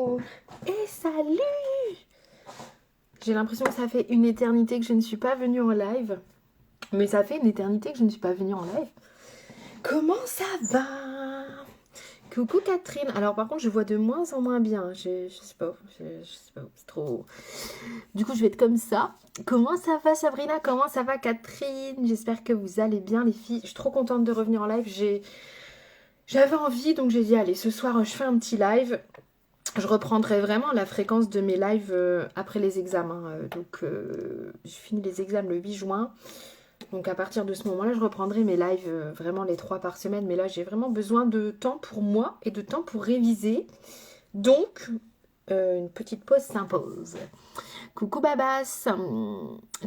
Hello et salut. J'ai l'impression que ça fait une éternité que je ne suis pas venue en live. Mais ça fait une éternité que je ne suis pas venue en live. Comment ça va? Coucou Catherine. Alors par contre je vois de moins en moins bien. Je sais pas. Je sais pas. C'est trop... Du coup je vais être comme ça. Comment ça va Sabrina? Comment ça va Catherine? J'espère que vous allez bien les filles. Je suis trop contente de revenir en live. J'avais envie donc j'ai dit allez ce soir je fais un petit live. Je reprendrai vraiment la fréquence de mes lives après les examens. Je finis les examens le 8 juin. Donc à partir de ce moment-là, je reprendrai mes lives vraiment les 3 par semaine. Mais là, j'ai vraiment besoin de temps pour moi et de temps pour réviser. Donc, une petite pause s'impose. Coucou Babas.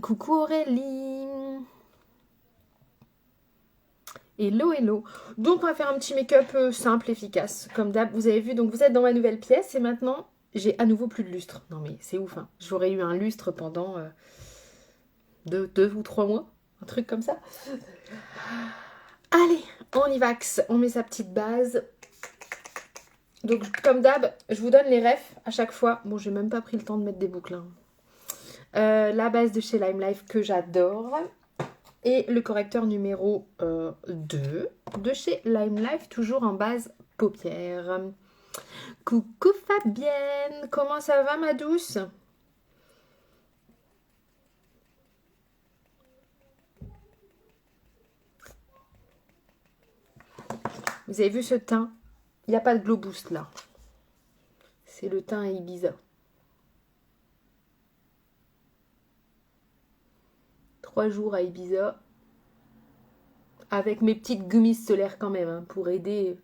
Coucou Aurélie. Hello, hello. Donc, on va faire un petit make-up simple, efficace. Comme d'hab, vous avez vu, donc vous êtes dans ma nouvelle pièce et maintenant, j'ai à nouveau plus de lustre. Non mais c'est ouf, hein. J'aurais eu un lustre pendant 2 ou 3 mois. Un truc comme ça. Allez, on y va. On met sa petite base. Donc, comme d'hab, je vous donne les refs à chaque fois. Bon, j'ai même pas pris le temps de mettre des boucles. Hein. La base de chez Lime Life que j'adore. Et le correcteur numéro 2 de chez Lime Life, toujours en base paupières. Coucou Fabienne, comment ça va ma douce? Vous avez vu ce teint? Il n'y a pas de Glow Boost là. C'est le teint Ibiza. 3 jours à Ibiza. Avec mes petites gummies solaires quand même, hein, pour aider.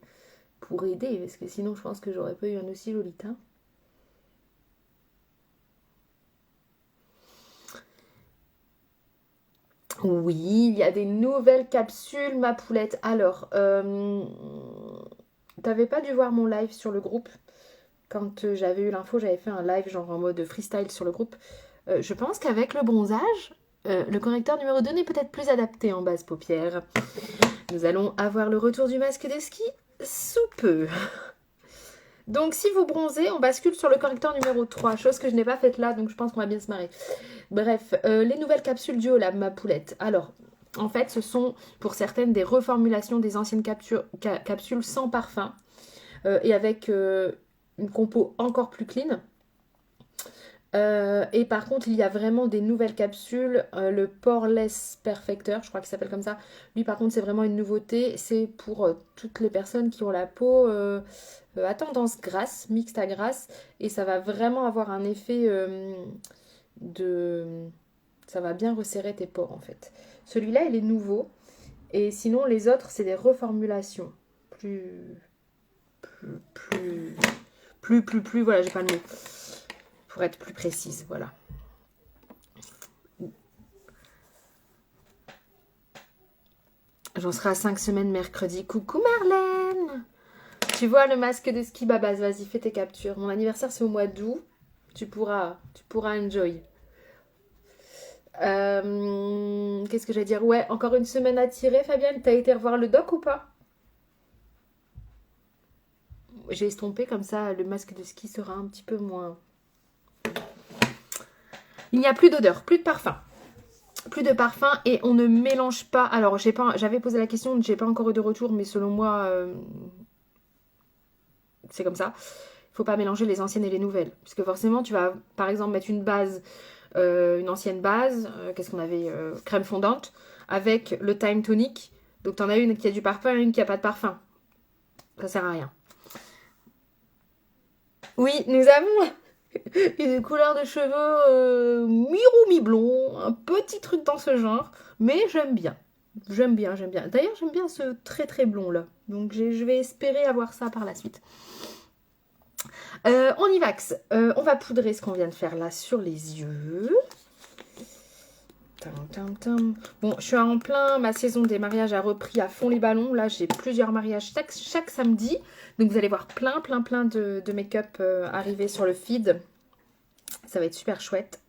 Parce que sinon je pense que j'aurais pas eu un aussi joli teint. Oui, il y a des nouvelles capsules, ma poulette. Alors, t'avais pas dû voir mon live sur le groupe. Quand j'avais eu l'info, j'avais fait un live genre en mode freestyle sur le groupe. Je pense qu'avec le bronzage, le correcteur numéro 2 n'est peut-être plus adapté en base paupières. Nous allons avoir le retour du masque de ski sous peu. Donc si vous bronzez, on bascule sur le correcteur numéro 3, chose que je n'ai pas faite là, donc je pense qu'on va bien se marrer. Bref, les nouvelles capsules Duolab, ma poulette. Alors, en fait, ce sont pour certaines des reformulations des anciennes capsules sans parfum et avec une compo encore plus clean. Et par contre, il y a vraiment des nouvelles capsules. Le Poreless Perfector, je crois qu'il s'appelle comme ça. Lui, par contre, c'est vraiment une nouveauté. C'est pour toutes les personnes qui ont la peau à tendance grasse, mixte à grasse. Et ça va vraiment avoir un effet de... Ça va bien resserrer tes pores, en fait. Celui-là, il est nouveau. Et sinon, les autres, c'est des reformulations. Voilà, j'ai pas le mot. Pour être plus précise, voilà. J'en serai à 5 semaines mercredi. Coucou Marlène. Tu vois le masque de ski Babas, vas-y, fais tes captures. Mon anniversaire, c'est au mois d'août. Tu pourras enjoy. Qu'est-ce que j'allais dire? Ouais, encore une semaine à tirer, Fabienne. T'as été revoir le doc ou pas? J'ai estompé, comme ça, le masque de ski sera un petit peu moins... Il n'y a plus d'odeur, plus de parfum. Plus de parfum et on ne mélange pas. Alors, j'avais posé la question, j'ai pas encore eu de retour, mais selon moi, c'est comme ça. Il faut pas mélanger les anciennes et les nouvelles. Parce que forcément, tu vas, par exemple, mettre une base, une ancienne base, qu'est-ce qu'on avait crème fondante, avec le Time Tonic. Donc, t'en as une qui a du parfum et une qui a pas de parfum. Ça sert à rien. Oui, nous avons une couleur de cheveux mi-roux, mi-blond, un petit truc dans ce genre, mais j'aime bien. J'aime bien. D'ailleurs, j'aime bien ce très très blond là. Donc je vais espérer avoir ça par la suite. On y va. On va poudrer ce qu'on vient de faire là sur les yeux. Bon, je suis en plein, ma saison des mariages a repris à fond les ballons. Là, j'ai plusieurs mariages chaque samedi. Donc, vous allez voir plein de make-up arriver sur le feed. Ça va être super chouette.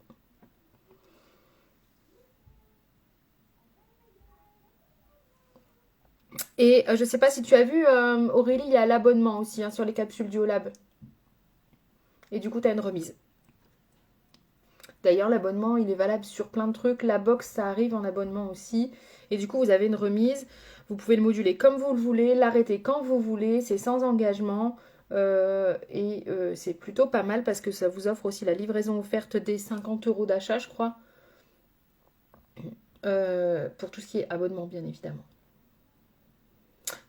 Et je sais pas si tu as vu, Aurélie, il y a l'abonnement aussi hein, sur les capsules Duolab. Et du coup, tu as une remise. D'ailleurs, l'abonnement, il est valable sur plein de trucs. La box, ça arrive en abonnement aussi. Et du coup, vous avez une remise. Vous pouvez le moduler comme vous le voulez, l'arrêter quand vous voulez. C'est sans engagement. C'est plutôt pas mal parce que ça vous offre aussi la livraison offerte des 50 € d'achat, je crois. Pour tout ce qui est abonnement, bien évidemment.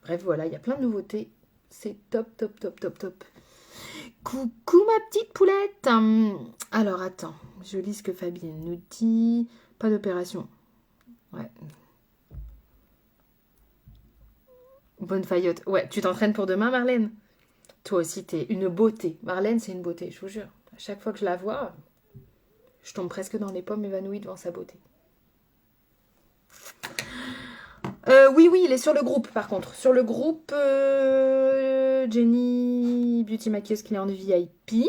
Bref, voilà, il y a plein de nouveautés. C'est top, top, top, top, top. Coucou ma petite poulette. Alors attends, je lis ce que Fabienne nous dit. Pas d'opération. Ouais. Bonne faillotte. Ouais, tu t'entraînes pour demain, Marlène? Toi aussi, t'es une beauté. Marlène, c'est une beauté, je vous jure. À chaque fois que je la vois, je tombe presque dans les pommes évanouies devant sa beauté. Oui, il est sur le groupe, par contre. Sur le groupe Jenny Beauty Maquilleuse cliente VIP.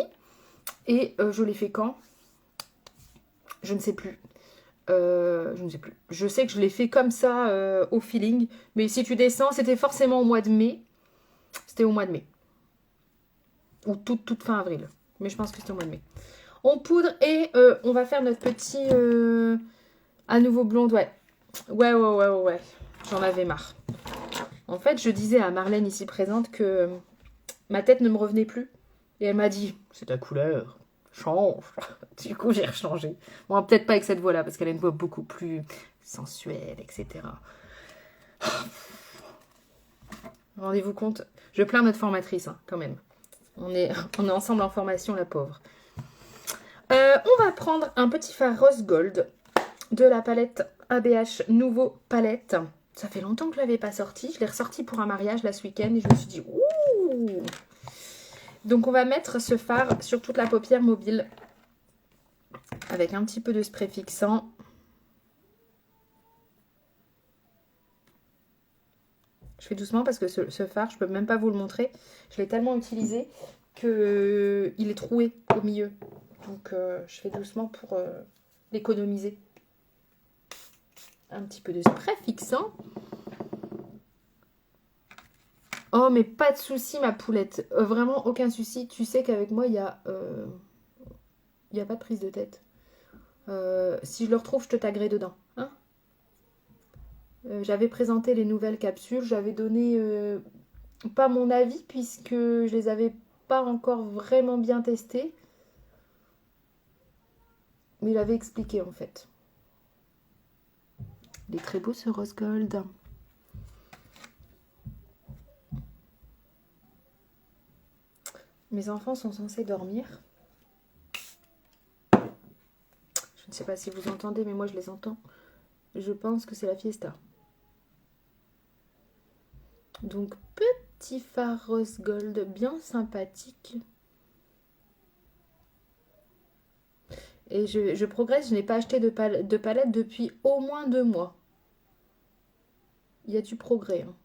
Et je l'ai fait quand? Je ne sais plus. Je sais que je l'ai fait comme ça au feeling. Mais si tu descends, c'était forcément au mois de mai. C'était au mois de mai. Ou toute fin avril. Mais je pense que c'était au mois de mai. On poudre et on va faire notre petit à nouveau blonde. Ouais. J'en avais marre. En fait, je disais à Marlène ici présente que ma tête ne me revenait plus. Et elle m'a dit, c'est ta couleur, change. Du coup, j'ai rechangé. Bon, peut-être pas avec cette voix-là, parce qu'elle a une voix beaucoup plus sensuelle, etc. Rendez-vous compte, je plains notre formatrice, hein, quand même. On est ensemble en formation, la pauvre. On va prendre un petit fard rose gold de la palette ABH Nouveau Palette. Ça fait longtemps que je ne l'avais pas sorti. Je l'ai ressorti pour un mariage là ce week-end et je me suis dit, ouh! Donc on va mettre ce fard sur toute la paupière mobile avec un petit peu de spray fixant. Je fais doucement parce que ce fard, je ne peux même pas vous le montrer. Je l'ai tellement utilisé qu'il est troué au milieu. Donc je fais doucement pour l'économiser. Un petit peu de spray fixant. Oh, mais pas de souci, ma poulette. Vraiment, aucun souci. Tu sais qu'avec moi, il n'y a pas de prise de tête. Si je le retrouve, je te taguerai dedans. Hein, j'avais présenté les nouvelles capsules. J'avais donné pas mon avis puisque je les avais pas encore vraiment bien testées. Mais il avait expliqué en fait. Il est très beau ce rose gold. Mes enfants sont censés dormir. Je ne sais pas si vous entendez, mais moi je les entends. Je pense que c'est la fiesta. Donc petit fard rose gold bien sympathique. Et je progresse, je n'ai pas acheté de palette depuis au moins 2 mois. Il y a du progrès. Hein.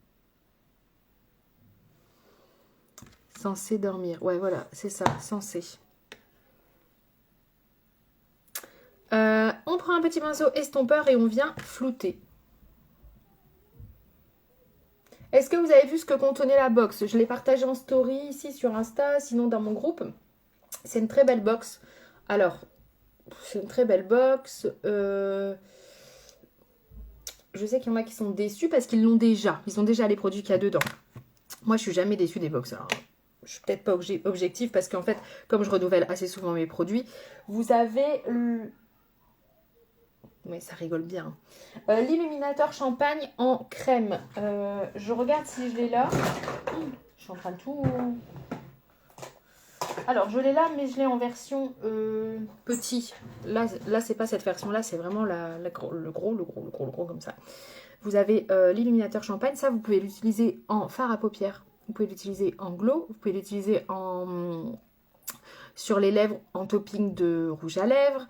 Censé dormir. Ouais, voilà, c'est ça, censé. On prend un petit pinceau estompeur et on vient flouter. Est-ce que vous avez vu ce que contenait la box? Je l'ai partagé en story ici sur Insta, sinon dans mon groupe. C'est une très belle box. Alors, c'est une très belle box. Je sais qu'il y en a qui sont déçus parce qu'ils l'ont déjà. Ils ont déjà les produits qu'il y a dedans. Moi, je suis jamais déçue des box. Alors, je suis peut-être pas objective parce qu'en fait, comme je renouvelle assez souvent mes produits, vous avez... Oui, ça rigole bien. L'illuminateur champagne en crème. Je regarde si je l'ai là. Je suis en train de tout... Alors, je l'ai là, mais je l'ai en version petit. Là c'est pas cette version-là, c'est vraiment le gros comme ça. Vous avez l'illuminateur champagne. Ça, vous pouvez l'utiliser en fard à paupières. Vous pouvez l'utiliser en glow. Vous pouvez l'utiliser sur les lèvres en topping de rouge à lèvres.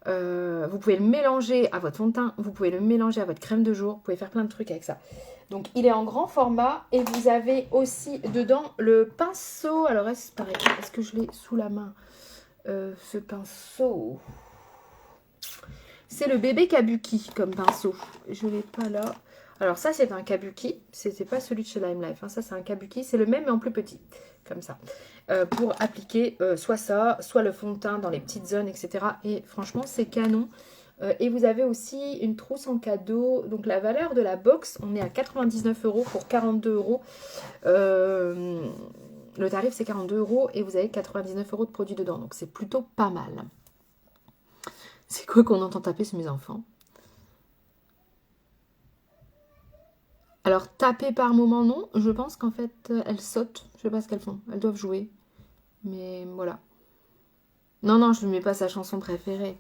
Vous pouvez le mélanger à votre fond de teint. Vous pouvez le mélanger à votre crème de jour. Vous pouvez faire plein de trucs avec ça. Donc, il est en grand format. Et vous avez aussi dedans le pinceau. Alors, est-ce que je l'ai sous la main? Ce pinceau. C'est le bébé Kabuki comme pinceau. Je ne l'ai pas là. Alors ça, c'est un kabuki. C'était pas celui de chez Lime Life. Hein. Ça, c'est un kabuki. C'est le même, mais en plus petit. Comme ça. Pour appliquer soit ça, soit le fond de teint dans les petites zones, etc. Et franchement, c'est canon. Et vous avez aussi une trousse en cadeau. Donc la valeur de la box, on est à 99 € pour 42 €. Le tarif, c'est 42 € et vous avez 99 € de produits dedans. Donc c'est plutôt pas mal. C'est quoi qu'on entend taper sur mes enfants? Alors, taper par moment, non. Je pense qu'en fait, elles sautent. Je sais pas ce qu'elles font. Elles doivent jouer. Mais voilà. Non, non, je ne mets pas sa chanson préférée.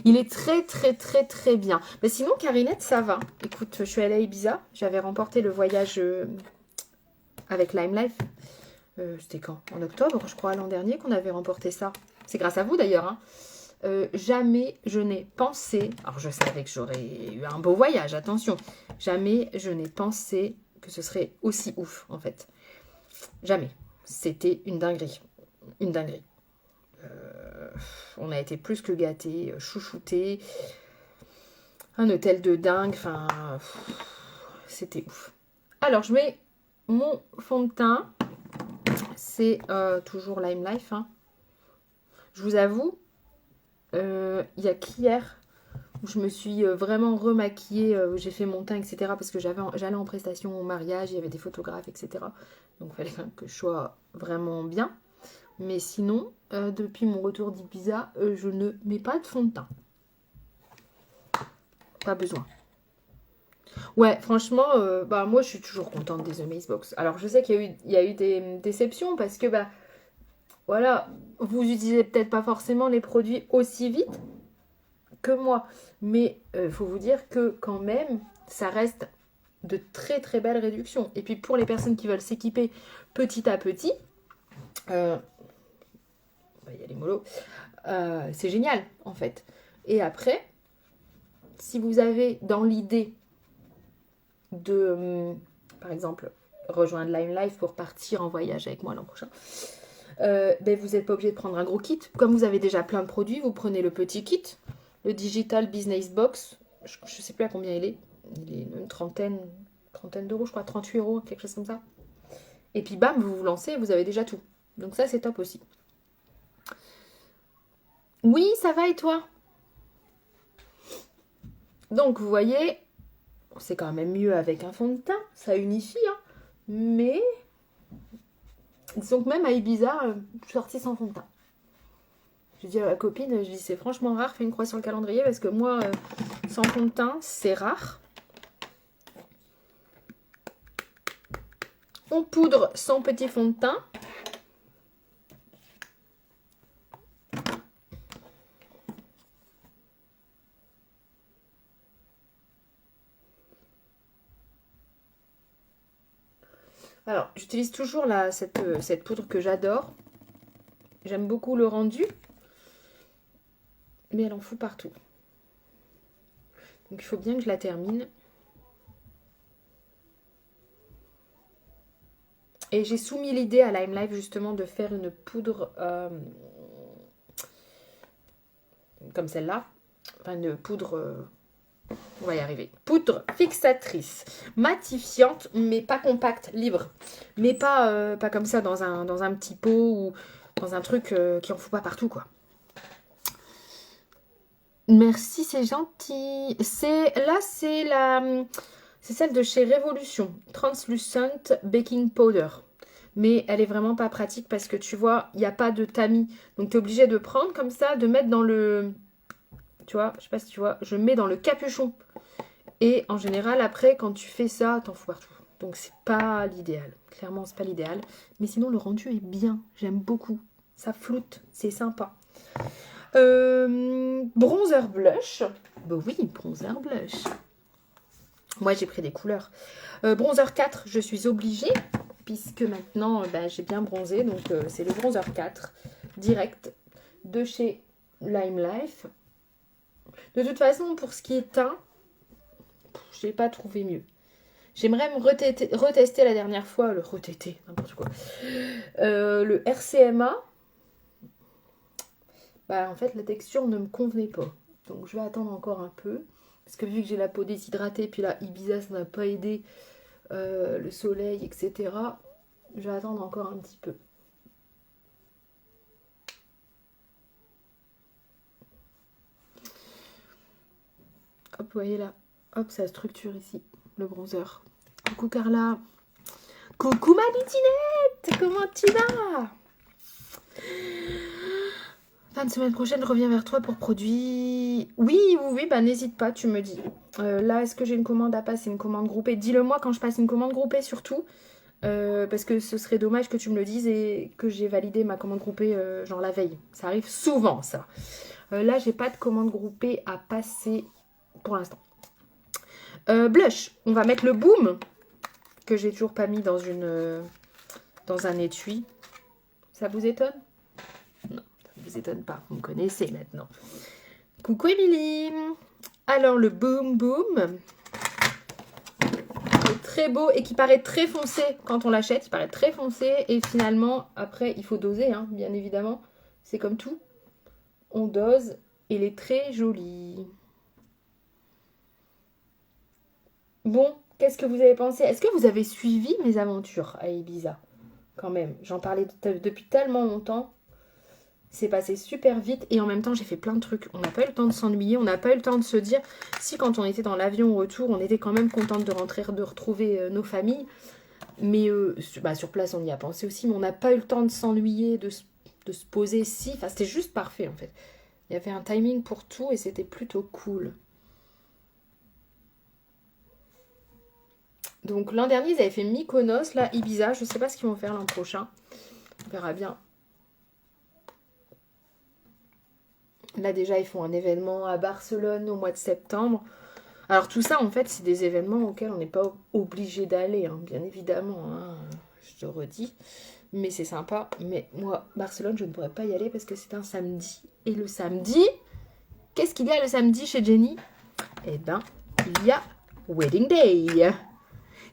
Il est très, très, très, très bien. Mais sinon, Carinette, ça va. Écoute, je suis allée à Ibiza. J'avais remporté le voyage avec Lime Life. C'était quand? En octobre, je crois, l'an dernier qu'on avait remporté ça. C'est grâce à vous, d'ailleurs. Hein. Jamais je n'ai pensé... Alors, je savais que j'aurais eu un beau voyage, attention. Jamais je n'ai pensé que ce serait aussi ouf, en fait. Jamais. C'était une dinguerie. Une dinguerie. On a été plus que gâtés, chouchoutés. Un hôtel de dingue. Enfin, c'était ouf. Alors, je mets mon fond de teint. C'est toujours Lime Life. Hein. Je vous avoue, il y a qu'hier où je me suis vraiment remaquillée. J'ai fait mon teint, etc. Parce que j'allais en prestation au mariage, il y avait des photographes, etc. Donc, il fallait quand même que je sois vraiment bien. Mais sinon, depuis mon retour d'Ibiza, je ne mets pas de fond de teint. Pas besoin. Ouais, franchement, moi, je suis toujours contente des Amaze Box. Alors, je sais qu'il y a eu des déceptions parce que, voilà, vous utilisez peut-être pas forcément les produits aussi vite que moi. Mais il faut vous dire que quand même, ça reste de très très belles réductions. Et puis, pour les personnes qui veulent s'équiper petit à petit... il y a les mollos, c'est génial en fait. Et après, si vous avez dans l'idée de, par exemple, rejoindre Lime Life pour partir en voyage avec moi l'an prochain, vous n'êtes pas obligé de prendre un gros kit. Comme vous avez déjà plein de produits, vous prenez le petit kit, le Digital Business Box, je ne sais plus à combien il est une trentaine d'euros, je crois, 38 €, quelque chose comme ça. Et puis bam, vous vous lancez et vous avez déjà tout. Donc ça, c'est top aussi. Oui, ça va et toi? Donc, vous voyez, c'est quand même mieux avec un fond de teint. Ça unifie, hein. Mais, disons que même à Ibiza, je suis sortie sans fond de teint. Je dis à ma copine, je dis c'est franchement rare, fais une croix sur le calendrier parce que moi, sans fond de teint, c'est rare. On poudre son petit fond de teint. Alors, j'utilise toujours cette poudre que j'adore. J'aime beaucoup le rendu. Mais elle en fout partout. Donc, il faut bien que je la termine. Et j'ai soumis l'idée à Lime Life justement de faire une poudre comme celle-là. Enfin, une poudre... on va y arriver. Poudre fixatrice, matifiante, mais pas compacte, libre. Mais pas comme ça dans un petit pot ou dans un truc qui en fout pas partout, quoi. Merci, c'est gentil. C'est celle de chez Révolution, Translucent Baking Powder. Mais elle est vraiment pas pratique parce que tu vois, il n'y a pas de tamis. Donc tu es obligé de prendre comme ça, de mettre dans le... Tu vois, je sais pas si tu vois, je mets dans le capuchon. Et en général, après, quand tu fais ça, t'en fous partout. Donc, c'est pas l'idéal. Clairement, c'est pas l'idéal. Mais sinon, le rendu est bien. J'aime beaucoup. Ça floute. C'est sympa. Bronzer blush. Bah oui, bronzer blush. Moi, j'ai pris des couleurs. Bronzer 4, je suis obligée. Puisque maintenant, j'ai bien bronzé. Donc, c'est le bronzer 4. Direct. De chez Lime Life. De toute façon, pour ce qui est teint, je n'ai pas trouvé mieux. J'aimerais me retester la dernière fois, n'importe quoi. Le RCMA, en fait, la texture ne me convenait pas. Donc, je vais attendre encore un peu. Parce que vu que j'ai la peau déshydratée, puis là, Ibiza, ça n'a pas aidé, le soleil, etc. Je vais attendre encore un petit peu. Hop, vous voyez là. Hop, ça structure ici, le bronzer. Coucou Carla. Coucou ma litinette. Comment tu vas? Fin de semaine prochaine, je reviens vers toi pour produits. Oui, bah n'hésite pas, tu me dis. Là, est-ce que j'ai une commande à passer, une commande groupée? Dis-le-moi quand je passe une commande groupée surtout. Parce que ce serait dommage que tu me le dises et que j'ai validé ma commande groupée genre la veille. Ça arrive souvent, ça. Là, j'ai pas de commande groupée à passer pour l'instant. Blush, on va mettre le Boom que j'ai toujours pas mis dans un étui. Ça vous étonne? Non, ça ne vous étonne pas. Vous me connaissez maintenant. Coucou Émilie. Alors le Boom est très beau et qui paraît très foncé quand on l'achète. Il paraît très foncé et finalement, après, il faut doser, hein, bien évidemment. C'est comme tout. On dose et il est très joli. Bon, qu'est-ce que vous avez pensé? Est-ce que vous avez suivi mes aventures à Ibiza? Quand même, j'en parlais depuis tellement longtemps. C'est passé super vite et en même temps, j'ai fait plein de trucs. On n'a pas eu le temps de s'ennuyer, on n'a pas eu le temps de se dire... Si, quand on était dans l'avion au retour, on était quand même contente de rentrer, de retrouver nos familles. Mais sur place, on y a pensé aussi, mais on n'a pas eu le temps de s'ennuyer, de se poser si... Enfin, c'était juste parfait, en fait. Il y avait un timing pour tout et c'était plutôt cool. Donc l'an dernier, ils avaient fait Mykonos, là, Ibiza. Je ne sais pas ce qu'ils vont faire l'an prochain. On verra bien. Là, déjà, ils font un événement à Barcelone au mois de septembre. Alors tout ça, en fait, c'est des événements auxquels on n'est pas obligé d'aller, hein, bien évidemment. Hein, je te redis. Mais c'est sympa. Mais moi, Barcelone, je ne pourrais pas y aller parce que c'est un samedi. Et le samedi, qu'est-ce qu'il y a le samedi chez Jenny? Eh ben, il y a Wedding Day.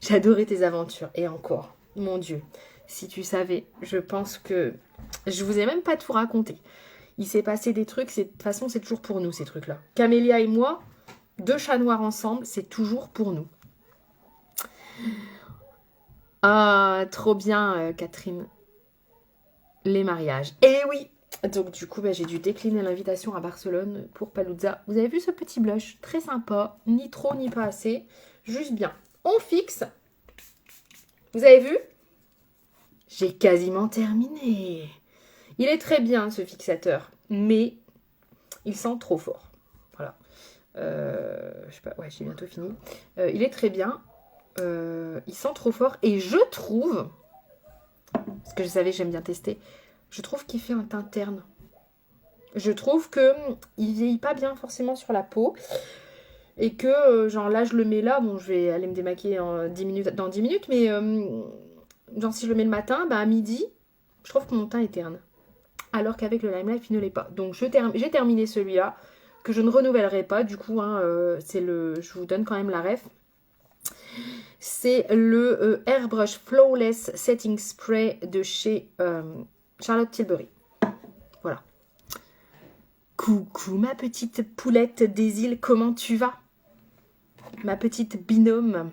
J'adorais tes aventures. Et encore, mon Dieu, si tu savais, je pense que... Je vous ai même pas tout raconté. Il s'est passé des trucs, de toute façon, c'est toujours pour nous, ces trucs-là. Camélia et moi, 2 chats noirs ensemble, c'est toujours pour nous. Ah, trop bien, Catherine. Les mariages. Et oui. Donc, du coup, j'ai dû décliner l'invitation à Barcelone pour Palooza. Vous avez vu ce petit blush? Très sympa. Ni trop, ni pas assez. Juste bien. On fixe. Vous avez vu? J'ai quasiment terminé. Il est très bien, ce fixateur. Mais il sent trop fort. Voilà. Je sais pas. Ouais, j'ai bientôt fini. Il est très bien. Il sent trop fort. Et je trouve... Parce que je savais, j'aime bien tester. Je trouve qu'il fait un teint terne. Je trouve qu'il vieillit pas bien forcément sur la peau. Et que, genre là, je le mets là. Bon, je vais aller me démaquiller dans 10 minutes. Mais, genre, si je le mets le matin, à midi, je trouve que mon teint est terne. Alors qu'avec le Lime Life, il ne l'est pas. Donc, j'ai terminé celui-là. Que je ne renouvellerai pas. Du coup, hein, je vous donne quand même la ref. C'est le Airbrush Flawless Setting Spray de chez Charlotte Tilbury. Voilà. Coucou ma petite poulette des îles, comment tu vas? Ma petite binôme.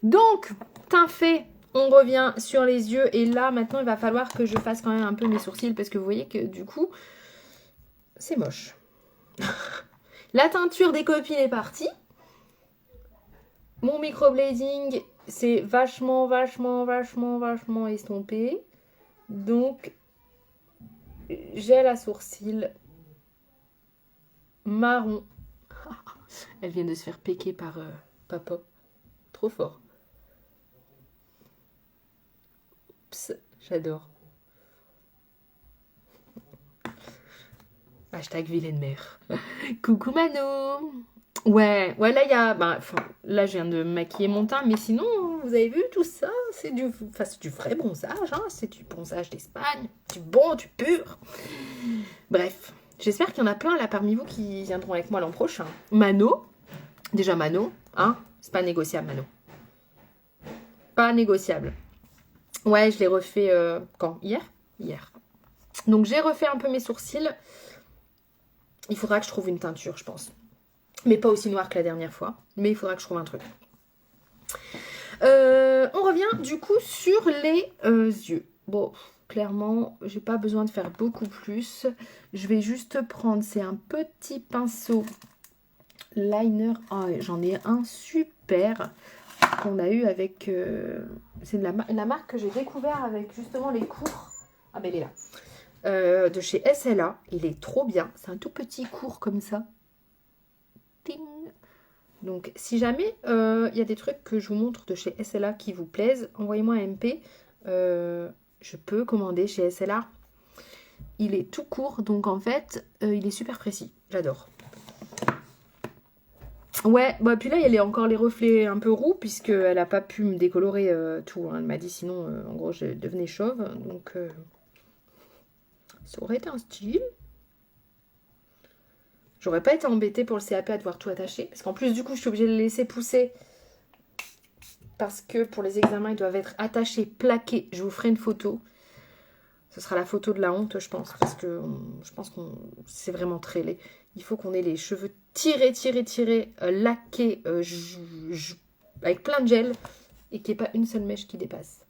Donc, teint fait, on revient sur les yeux. Et là, maintenant, il va falloir que je fasse quand même un peu mes sourcils. Parce que vous voyez que du coup, c'est moche. La teinture des copines est partie. Mon microblading, c'est vachement estompé. Donc, gel à sourcils marron. Elle vient de se faire péquer par papa. Trop fort. Oups, j'adore. Hashtag vilaine mère. Coucou Mano. Ouais, là il y a... là je viens de maquiller mon teint, mais sinon, vous avez vu tout ça? C'est du vrai bronzage, hein, c'est du bronzage d'Espagne. Du bon, du pur. Bref, j'espère qu'il y en a plein là parmi vous qui viendront avec moi l'an prochain. Mano, déjà Mano, hein, c'est pas négociable Mano. Pas négociable. Ouais, je l'ai refait quand? Hier. Donc j'ai refait un peu mes sourcils. Il faudra que je trouve une teinture, je pense. Mais pas aussi noir que la dernière fois. Mais il faudra que je trouve un truc. On revient du coup sur les yeux. Bon, clairement, j'ai pas besoin de faire beaucoup plus. Je vais juste prendre, c'est un petit pinceau liner. Oh, j'en ai un super qu'on a eu avec... c'est de la marque que j'ai découvert avec justement les cours. Ah ben il est là. De chez SLA. Il est trop bien. C'est un tout petit cours comme ça. Ting. Donc, si jamais il y a des trucs que je vous montre de chez SLA qui vous plaisent, envoyez-moi un MP. Je peux commander chez SLA. Il est tout court, donc en fait, il est super précis. J'adore. Ouais, bah puis là, il y a encore les reflets un peu roux, puisqu'elle n'a pas pu me décolorer tout. Hein. Elle m'a dit sinon, en gros, je devenais chauve. Donc, ça aurait été un style. J'aurais pas été embêtée pour le CAP à devoir tout attacher. Parce qu'en plus, du coup, je suis obligée de le laisser pousser. Parce que pour les examens, ils doivent être attachés, plaqués. Je vous ferai une photo. Ce sera la photo de la honte, je pense. Parce que je pense que c'est vraiment très laid. Il faut qu'on ait les cheveux tirés, laqués, avec plein de gel. Et qu'il n'y ait pas une seule mèche qui dépasse.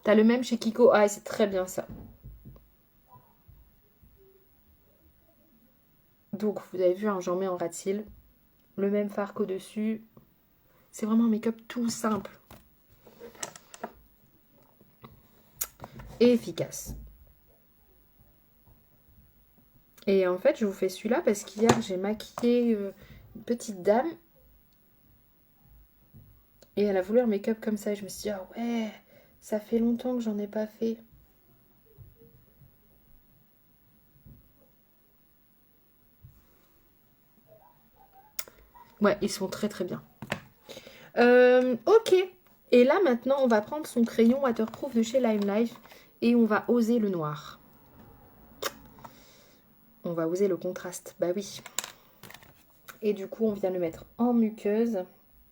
T'as le même chez Kiko. Ah, c'est très bien ça. Donc, vous avez vu, hein, j'en mets en rat-cils. Le même fard qu'au-dessus. C'est vraiment un make-up tout simple. Et efficace. Et en fait, je vous fais celui-là parce qu'hier, j'ai maquillé une petite dame. Et elle a voulu un make-up comme ça. Et je me suis dit, ah ouais, ça fait longtemps que j'en ai pas fait. Ouais, ils sont très très bien. Ok. Et là, maintenant, on va prendre son crayon waterproof de chez Lime Life. Et on va oser le noir. On va oser le contraste. Bah oui. Et du coup, on vient le mettre en muqueuse.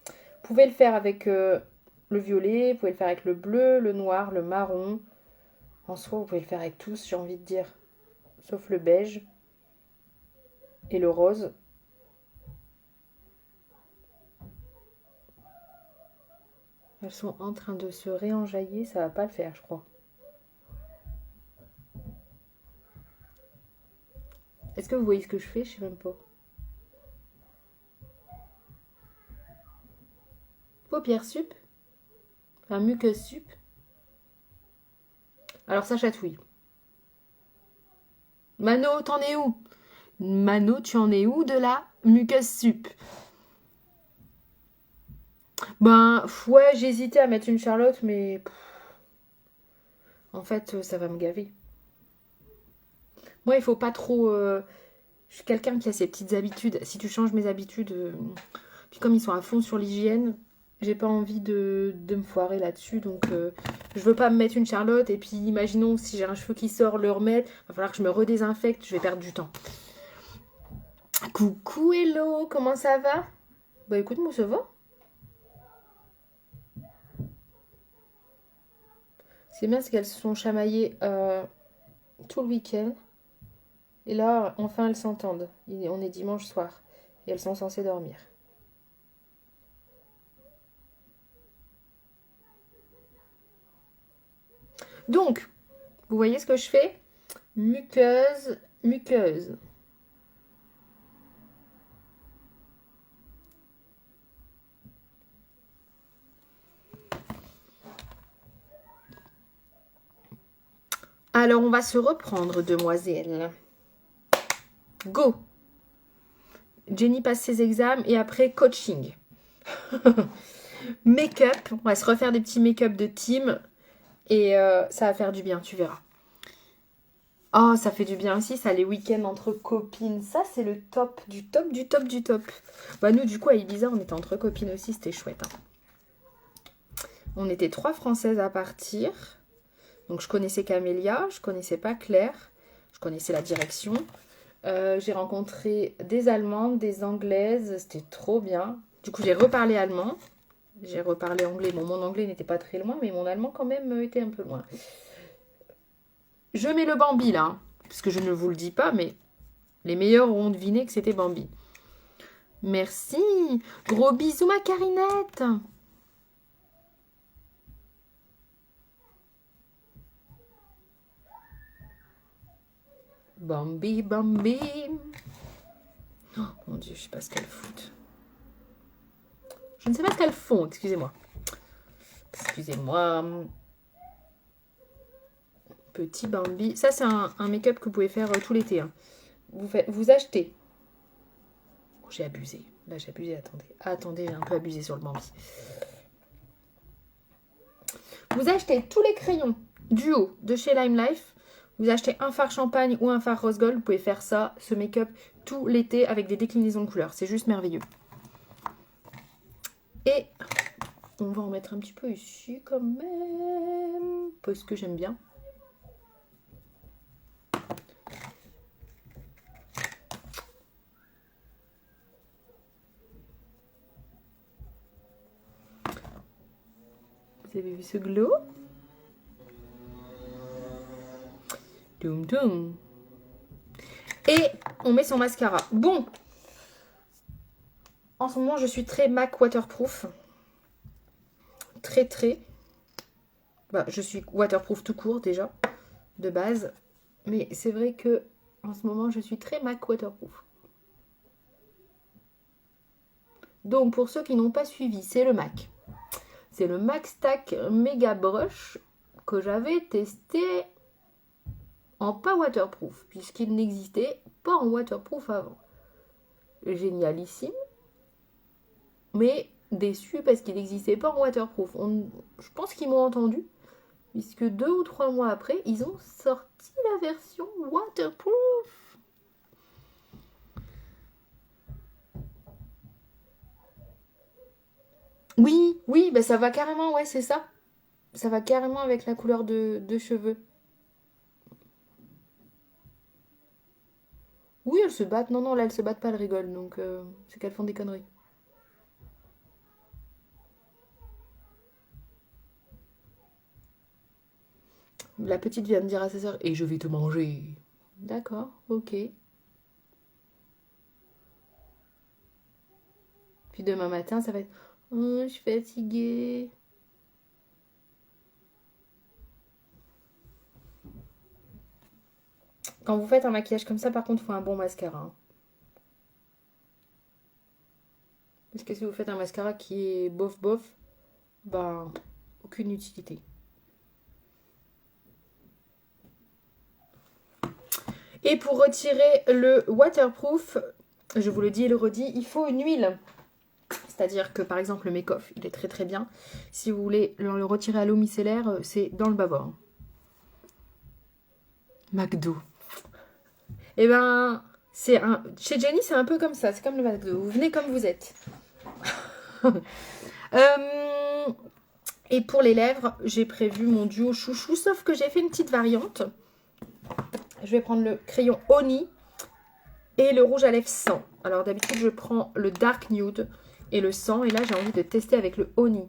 Vous pouvez le faire avec le violet, vous pouvez le faire avec le bleu, le noir, le marron. En soi, vous pouvez le faire avec tous, j'ai envie de dire. Sauf le beige et le rose. Elles sont en train de se réenjailler, ça va pas le faire, je crois. Est-ce que vous voyez ce que je fais? Je sais même pas. Paupières sup. Un muqueuse sup. Alors ça chatouille. Mano, t'en es où? Mano, tu en es où de la muqueuse sup? Ben, ouais, j'hésitais à mettre une Charlotte, mais en fait, ça va me gaver. Moi, il faut pas trop... Je suis quelqu'un qui a ses petites habitudes. Si tu changes mes habitudes, puis comme ils sont à fond sur l'hygiène, j'ai pas envie de me foirer là-dessus. Donc, je veux pas me mettre une Charlotte. Et puis, imaginons si j'ai un cheveu qui sort, le remettre. Il va falloir que je me redésinfecte. Je vais perdre du temps. Coucou, hello, comment ça va? Bah écoute, moi ça va. C'est bien, c'est qu'elles se sont chamaillées tout le week-end. Et là, enfin, elles s'entendent. On est dimanche soir. Et elles sont censées dormir. Donc, vous voyez ce que je fais? Muqueuse, muqueuse. Alors, on va se reprendre, demoiselle. Go! Jenny passe ses examens et après, coaching. Make-up. On va se refaire des petits make-up de team. Et ça va faire du bien, tu verras. Oh, ça fait du bien aussi, ça, les week-ends entre copines. Ça, c'est le top, du top, du top, du top. Bah, nous, du coup, à Ibiza, on était entre copines aussi, c'était chouette. Hein. On était 3 Françaises à partir. Donc, je connaissais Camélia, je connaissais pas Claire. Je connaissais la direction. J'ai rencontré des Allemandes, des Anglaises. C'était trop bien. Du coup, j'ai reparlé allemand. J'ai reparlé anglais. Bon, mon anglais n'était pas très loin, mais mon allemand, quand même, était un peu loin. Je mets le Bambi là, hein, parce que je ne vous le dis pas, mais les meilleurs auront deviné que c'était Bambi. Merci. Gros bisous ma Carinette. Bambi, Bambi. Oh mon Dieu, je sais pas ce qu'elles foutent. Je ne sais pas ce qu'elles font, excusez-moi. Excusez-moi. Petit Bambi. Ça, c'est un make-up que vous pouvez faire tout l'été. Hein. Vous achetez. Oh, j'ai abusé. Là, j'ai abusé. Attendez. Attendez, j'ai un peu abusé sur le Bambi. Vous achetez tous les crayons duo de chez Lime Life. Vous achetez un fard champagne ou un fard rose gold. Vous pouvez faire ça, ce make-up, tout l'été avec des déclinaisons de couleurs. C'est juste merveilleux. Et on va en mettre un petit peu ici quand même. Parce que j'aime bien. Vous avez vu ce glow? Doum doum. Et on met son mascara. Bon. En ce moment, je suis très MAC waterproof. Très. Bah, je suis waterproof tout court déjà, de base. Mais c'est vrai que en ce moment, je suis très MAC waterproof. Donc, pour ceux qui n'ont pas suivi, c'est le MAC. C'est le MAC Stack Mega Brush que j'avais testé en pas waterproof, puisqu'il n'existait pas en waterproof avant. Génialissime, mais déçu parce qu'il n'existait pas en waterproof. Je pense qu'ils m'ont entendu, puisque 2 ou 3 mois après, ils ont sorti la version waterproof. Oui, bah ça va carrément, ouais, c'est ça. Ça va carrément avec la couleur de cheveux. Oui, elles se battent. Non, là, elles se battent pas, elles rigolent. Donc, c'est qu'elles font des conneries. La petite vient de dire à sa sœur, et je vais te manger. D'accord, ok. Puis demain matin, ça va être, oh, je suis fatiguée. Quand vous faites un maquillage comme ça, par contre, il faut un bon mascara. Hein. Parce que si vous faites un mascara qui est bof, ben, aucune utilité. Et pour retirer le waterproof, je vous le dis et le redis, il faut une huile. C'est-à-dire que par exemple le make-off, il est très bien. Si vous voulez le retirer à l'eau micellaire, c'est dans le bavard. McDo. Eh ben, chez Jenny, c'est un peu comme ça. C'est comme le McDo. Vous venez comme vous êtes. Et pour les lèvres, j'ai prévu mon duo chouchou, sauf que j'ai fait une petite variante. Je vais prendre le crayon Oni et le rouge à lèvres 100. Alors d'habitude, je prends le Dark Nude et le 100. Et là, j'ai envie de tester avec le Oni.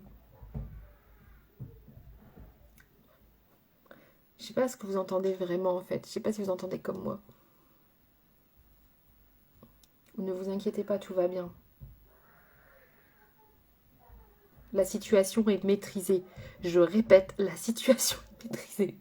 Je sais pas ce que vous entendez vraiment en fait. Je sais pas si vous entendez comme moi. Ne vous inquiétez pas, tout va bien. La situation est maîtrisée. Je répète, la situation est maîtrisée.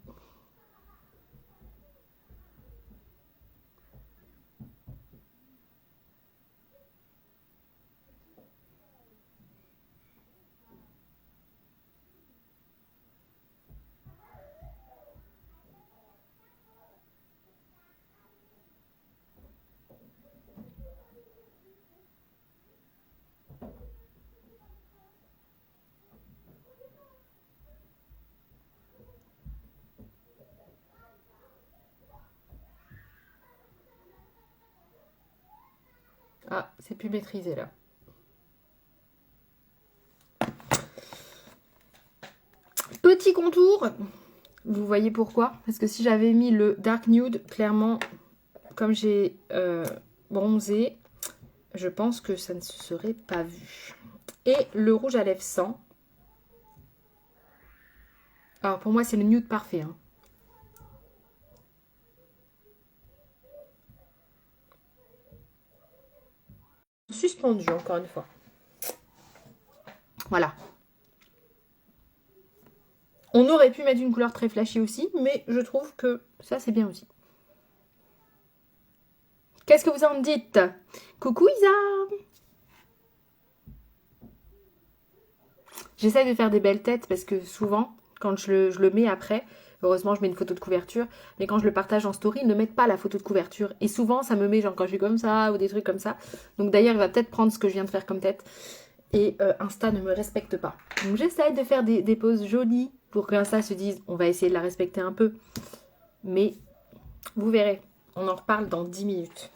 Ah, c'est plus maîtrisé là. Petit contour. Vous voyez pourquoi? Parce que si j'avais mis le Dark Nude, clairement, comme j'ai bronzé, je pense que ça ne se serait pas vu. Et le rouge à lèvres 100. Alors pour moi, c'est le nude parfait. Hein. suspendu, encore une fois. Voilà. On aurait pu mettre une couleur très flashy aussi, mais je trouve que ça, c'est bien aussi. Qu'est-ce que vous en dites? Coucou Isa! J'essaie de faire des belles têtes parce que souvent, quand je le mets après, heureusement je mets une photo de couverture, mais quand je le partage en story, ils ne mettent pas la photo de couverture. Et souvent, ça me met genre quand je suis comme ça ou des trucs comme ça. Donc d'ailleurs, il va peut-être prendre ce que je viens de faire comme tête. Et Insta ne me respecte pas. Donc j'essaie de faire des poses jolies pour qu'Insta se dise on va essayer de la respecter un peu. Mais vous verrez, on en reparle dans 10 minutes.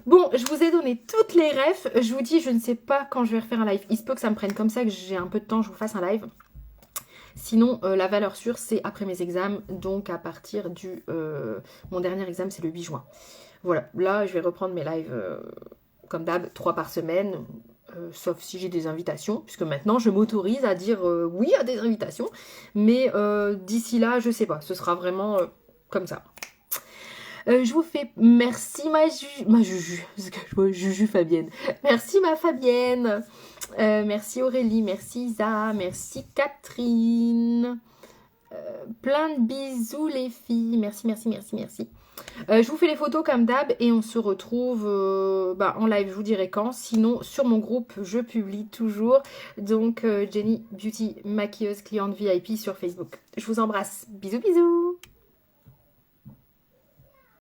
Bon, je vous ai donné toutes les refs. Je vous dis, je ne sais pas quand je vais refaire un live. Il se peut que ça me prenne comme ça, que j'ai un peu de temps, je vous fasse un live. Sinon, la valeur sûre, c'est après mes examens. Donc à partir du... mon dernier examen, c'est le 8 juin. Voilà, là, je vais reprendre mes lives comme d'hab, 3 par semaine. Sauf si j'ai des invitations, puisque maintenant je m'autorise à dire oui à des invitations, mais d'ici là, je sais pas, ce sera vraiment comme ça. Je vous fais merci ma Juju, parce que je vois Juju Fabienne. Merci ma Fabienne, merci Aurélie, merci Isa, merci Catherine. Plein de bisous les filles, merci. Je vous fais les photos comme d'hab et on se retrouve en live, je vous dirai quand. Sinon, sur mon groupe, je publie toujours. Donc, Jenny Beauty, maquilleuse cliente VIP sur Facebook. Je vous embrasse. Bisous.